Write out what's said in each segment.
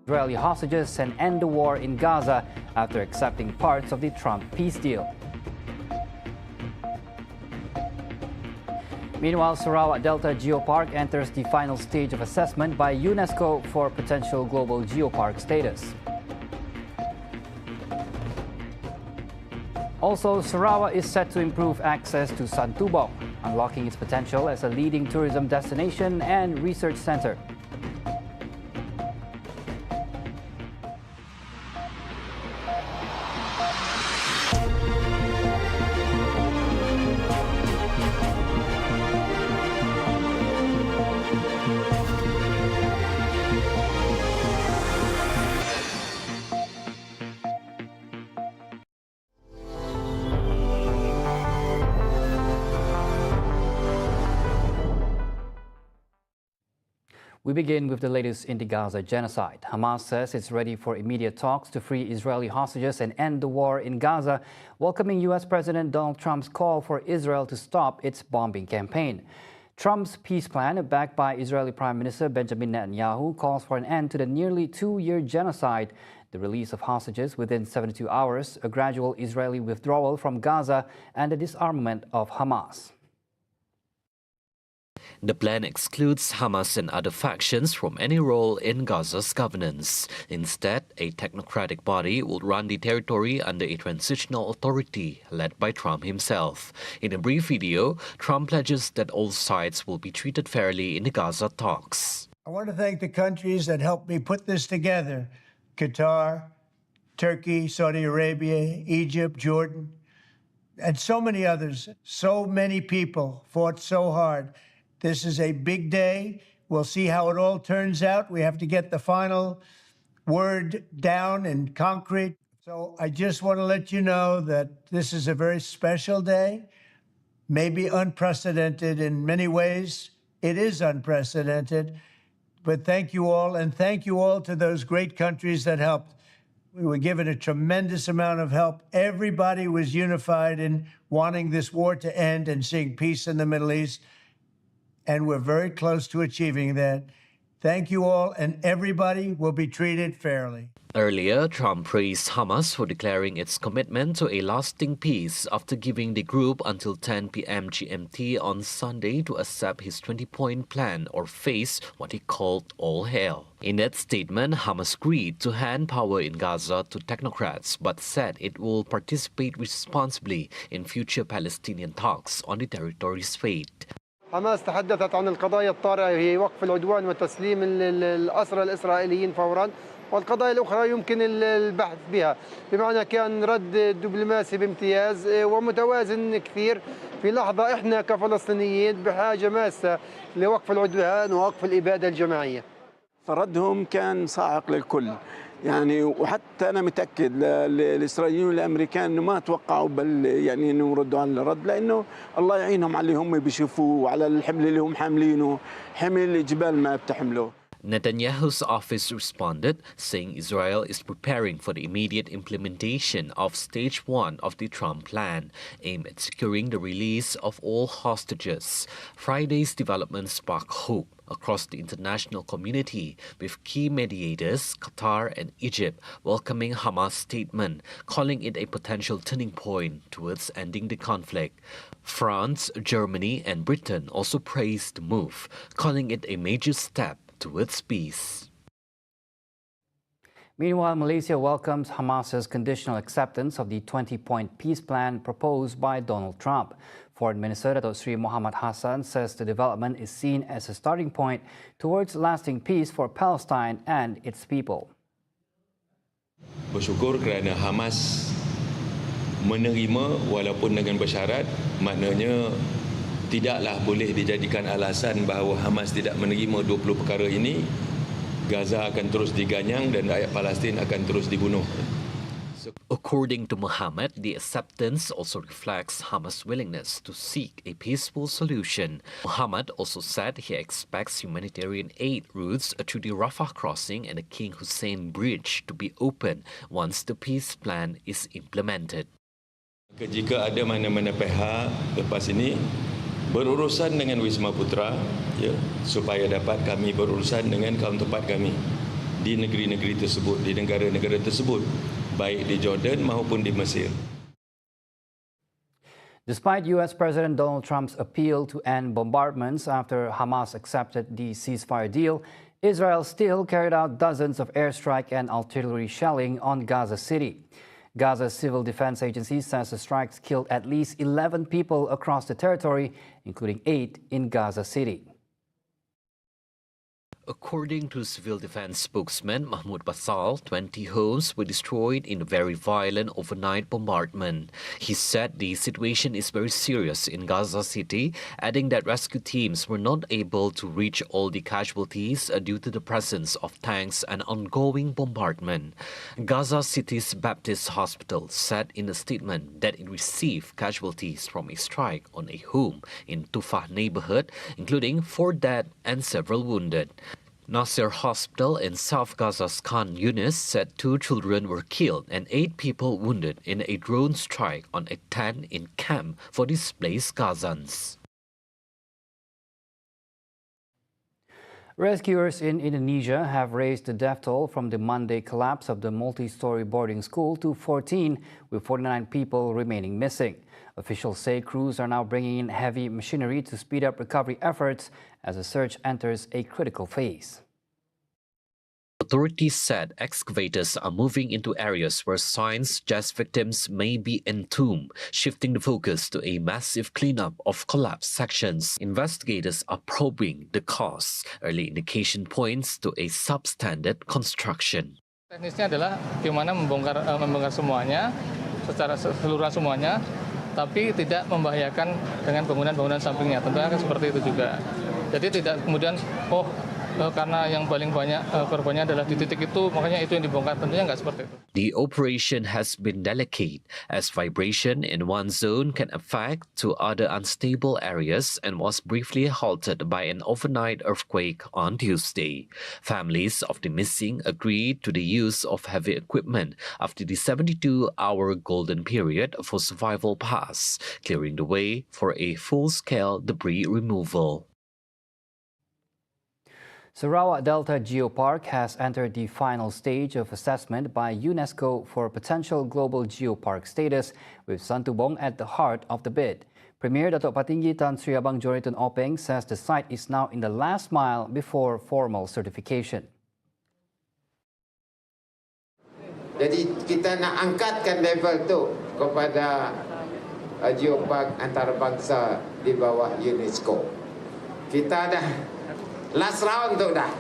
Israeli hostages and end the war in Gaza after accepting parts of the Trump peace deal. Meanwhile, Sarawak Delta GEOPARK enters the final stage of assessment by UNESCO for potential global GEOPARK status. Also, Sarawak is set to improve access to SANTUBONG, unlocking its potential as a leading tourism destination and research center. We begin with the latest in the Gaza genocide. Hamas says it's ready for immediate talks to free Israeli hostages and end the war in Gaza, welcoming U.S. President Donald Trump's call for Israel to stop its bombing campaign. Trump's peace plan, backed by Israeli Prime Minister Benjamin Netanyahu, calls for an end to the nearly two-year genocide, the release of hostages within 72 hours, a gradual Israeli withdrawal from Gaza, and the disarmament of Hamas. The plan excludes Hamas and other factions from any role in Gaza's governance. Instead, a technocratic body will run the territory under a transitional authority led by Trump himself. In a brief video, Trump pledges that all sides will be treated fairly in the Gaza talks. I want to thank the countries that helped me put this together: Qatar, Turkey, Saudi Arabia, Egypt, Jordan, and so many others. So many people fought so hard. This is a big day. We'll see how it all turns out. We have to get the final word down in concrete. So I just want to let you know that this is a very special day, maybe unprecedented in many ways. It is unprecedented. But thank you all, and thank you all to those great countries that helped. We were given a tremendous amount of help. Everybody was unified in wanting this war to end and seeing peace in the Middle East. And we're very close to achieving that. Thank you all, and everybody will be treated fairly. Earlier, Trump praised Hamas for declaring its commitment to a lasting peace after giving the group until 10 p.m. GMT on Sunday to accept his 20-point plan or face what he called all hell. In that statement, Hamas agreed to hand power in Gaza to technocrats, but said it will participate responsibly in future Palestinian talks on the territory's fate. حماس تحدثت عن القضايا الطارئة هي وقف العدوان وتسليم الأسرى الإسرائيليين فورا، والقضايا الأخرى يمكن البحث بها، بمعنى كان رد دبلوماسي بامتياز ومتوازن كثير في لحظة إحنا كفلسطينيين بحاجة ماسة لوقف العدوان ووقف الإبادة الجماعية. فردهم كان صاعق للكل، يعني وحتى أنا متأكد الإسرائيليين والأمريكان إنه ما توقعوا يعني إنه يردوا على الرد، لأنه الله يعينهم على اللي هم بيشوفوه وعلى الحمل اللي هم حاملينه، حمل جبال ما بتحمله. Netanyahu's office responded, saying Israel is preparing for the immediate implementation of Stage 1 of the Trump plan, aimed at securing the release of all hostages. Friday's development sparked hope across the international community, with key mediators, Qatar and Egypt, welcoming Hamas' statement, calling it a potential turning point towards ending the conflict. France, Germany and Britain also praised the move, calling it a major step towards peace. Meanwhile, Malaysia welcomes Hamas's conditional acceptance of the 20-point peace plan proposed by Donald Trump. Foreign Minister Dato' Sri Muhammad Hassan says the development is seen as a starting point towards lasting peace for Palestine and its people. Bersyukur kerana Hamas menerima walaupun dengan bersyarat, maknanya tidaklah boleh dijadikan alasan bahawa Hamas tidak menerima 20 perkara ini. Gaza akan terus diganyang dan rakyat Palestin akan terus dibunuh. According to Muhammad, the acceptance also reflects Hamas' willingness to seek a peaceful solution. Muhammad also said he expects humanitarian aid routes through the Rafah crossing and the King Hussein Bridge to be open once the peace plan is implemented. Jika ada mana-mana pihak lepas ini berurusan dengan Wisma Putra, ya, supaya dapat kami berurusan dengan kaum tempat kami di negeri-negeri tersebut, di negara-negara tersebut, baik di Jordan maupun di Mesir. Despite U.S. President Donald Trump's appeal to end bombardments after Hamas accepted the ceasefire deal, Israel still carried out dozens of airstrike and artillery shelling on Gaza City. Gaza's Civil Defense Agency says the strikes killed at least 11 people across the territory, including 8 in Gaza City. According to civil defense spokesman Mahmoud Basal, 20 homes were destroyed in a very violent overnight bombardment. He said the situation is very serious in Gaza City, adding that rescue teams were not able to reach all the casualties due to the presence of tanks and ongoing bombardment. Gaza City's Baptist Hospital said in a statement that it received casualties from a strike on a home in Tufah neighborhood, including 4 dead and several wounded. Nasser Hospital in South Gaza's Khan Yunis said 2 children were killed and 8 people wounded in a drone strike on a tent in camp for displaced Gazans. Rescuers in Indonesia have raised the death toll from the Monday collapse of the multi-story boarding school to 14, with 49 people remaining missing. Officials say crews are now bringing in heavy machinery to speed up recovery efforts as the search enters a critical phase. Authorities said excavators are moving into areas where signs suggest victims may be entombed, shifting the focus to a massive cleanup of collapsed sections. Investigators are probing the cause. Early indication points to a substandard construction. Teknisnya adalah gimana membongkar semuanya, secara keseluruhan semuanya, tapi tidak membahayakan dengan bangunan-bangunan sampingnya. Tentunya kan seperti itu juga. Jadi tidak kemudian, karena yang paling banyak korbannya adalah di titik itu, makanya itu yang dibongkar. Tentunya nggak seperti itu. The operation has been delicate, as vibration in one zone can affect to other unstable areas and was briefly halted by an overnight earthquake on Tuesday. Families of the missing agreed to the use of heavy equipment after the 72-hour golden period for survival passed, clearing the way for a full-scale debris removal. Sarawak Delta GEOPARK has entered the final stage of assessment by UNESCO for potential global geopark status, with Santubong at the heart of the bid. Premier Datuk Patinggi Tan Sri Abang Joritan Openg says the site is now in the last mile before formal certification. Jadi kita nak angkatkan level tu kepada geopark antarabangsa di bawah UNESCO. Kita dah last round tu dah.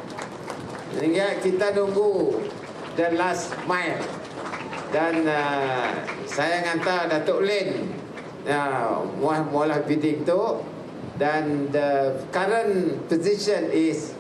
Sehingga kita nunggu the last mile. Dan saya hantar Datuk Lin mula bidding tu. Dan the current position is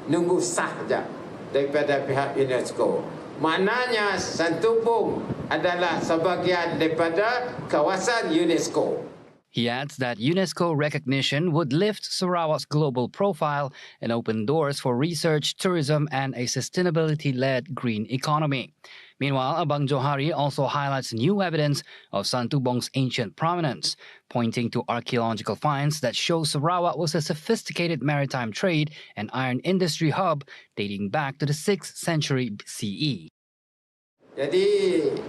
nunggu sah je daripada pihak UNESCO. Maknanya Santubong adalah sebahagian daripada kawasan UNESCO. He adds that UNESCO recognition would lift Sarawak's global profile and open doors for research, tourism, and a sustainability-led green economy. Meanwhile, Abang Johari also highlights new evidence of Santubong's ancient provenance, pointing to archaeological finds that show Sarawak was a sophisticated maritime trade and iron industry hub dating back to the 6th century CE. Jadi,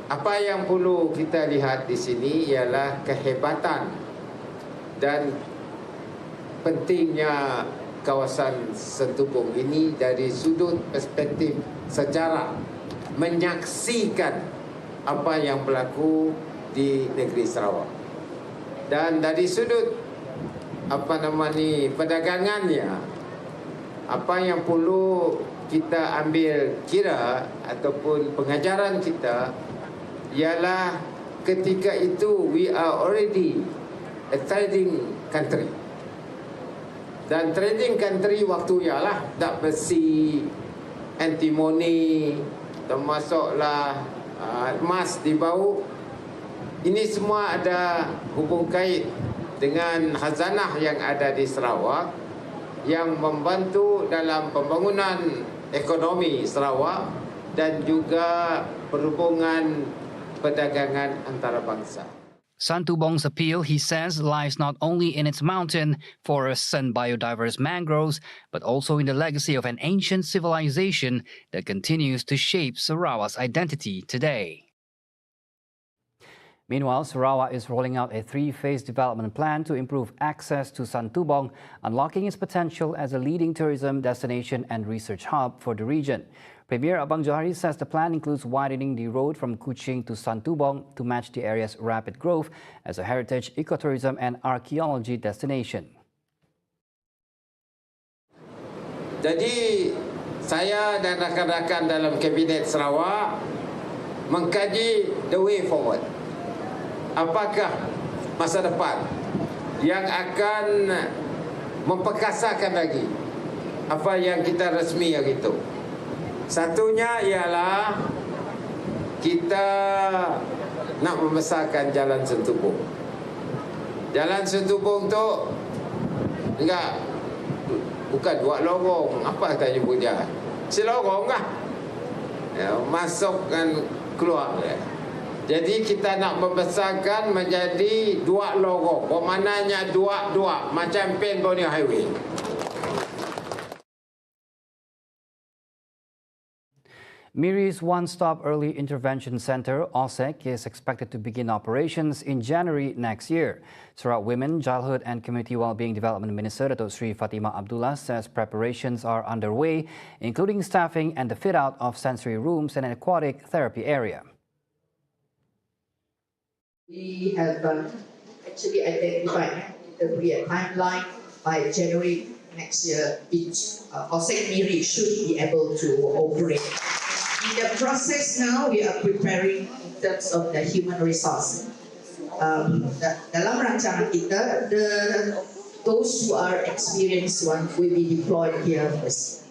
apa yang perlu kita lihat di sini ialah kehebatan dan pentingnya kawasan Santubong ini dari sudut perspektif sejarah, menyaksikan apa yang berlaku di negeri Sarawak. Dan dari sudut perdagangannya, apa yang perlu kita ambil kira ataupun pengajaran kita ialah ketika itu we are already a trading country. Dan trading country waktu ialah dak besi, antimoni, termasuklah emas di bawah. Ini semua ada hubung kait dengan khazanah yang ada di Sarawak yang membantu dalam pembangunan ekonomi Sarawak dan juga perhubungan perdagangan antarabangsa. Santubong's appeal, he says, lies not only in its mountain, forests and biodiverse mangroves, but also in the legacy of an ancient civilization that continues to shape Sarawak's identity today. Meanwhile, Sarawak is rolling out a three-phase development plan to improve access to Santubong, unlocking its potential as a leading tourism destination and research hub for the region. Premier Abang Johari says the plan includes widening the road from Kuching to Santubong to match the area's rapid growth as a heritage, ecotourism and archaeology destination. Jadi, saya dan rakan-rakan dalam Kabinet Sarawak mengkaji the way forward. Apakah masa depan yang akan memperkasakan lagi apa yang kita resmi hari itu. Satunya ialah kita nak membesarkan Jalan Santubong. Jalan Santubong tu bukan dua lorong, apa kita nyebut dia? Selorong lah. Ya, masuk dan keluar. Ya. Jadi kita nak membesarkan menjadi dua lorong. Bermaknanya dua macam Pen Borneo Highway. Miri's One-Stop Early Intervention Center, OSEC, is expected to begin operations in January next year. Sarawak Women, Childhood and Community Wellbeing Development Minister Dato Sri Fatimah Abdullah says preparations are underway, including staffing and the fit-out of sensory rooms and an aquatic therapy area. We have actually identified the timeline by January next year. OSEC Miri should be able to operate. In the process now, we are preparing in terms of the human resource. Dalam rancangan kita, those who are experienced ones will be deployed here first.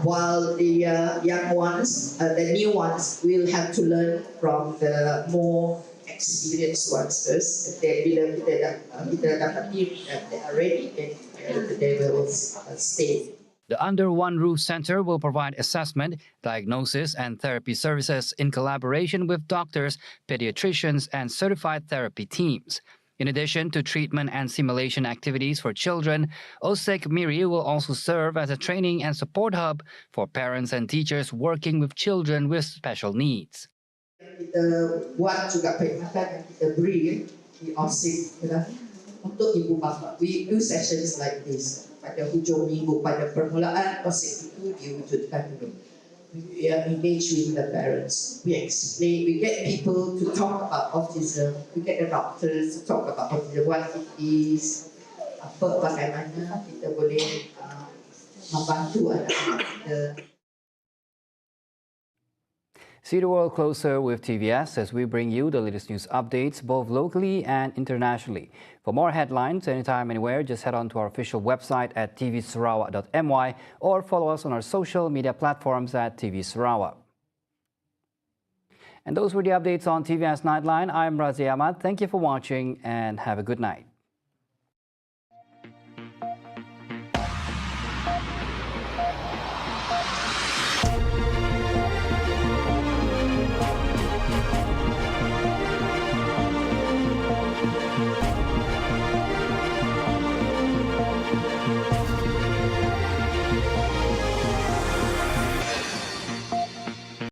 While the young ones, the new ones, will have to learn from the more experienced ones first. Then bila kita dapat that they are ready, then they will stay. The Under One Roof Center will provide assessment, diagnosis and therapy services in collaboration with doctors, pediatricians and certified therapy teams. In addition to treatment and simulation activities for children, OSEC Miri will also serve as a training and support hub for parents and teachers working with children with special needs. Kita buat juga perkhidmatan yang kita beri di OSEC untuk ibu bapa. We do sessions like this. Pada hujung minggu, pada permulaan OSEC itu diwujudkan dulu. We engage with the parents. We explain. We get people to talk about autism. We get the doctors to talk about autism, what it is, bagaimana kita boleh membantu anak-anak kita. See the world closer with TVS as we bring you the latest news updates both locally and internationally. For more headlines anytime, anywhere, just head on to our official website at tvsarawak.my or follow us on our social media platforms at TV Sarawak. And those were the updates on TVS Nightline. I'm Razi Ahmad. Thank you for watching and have a good night.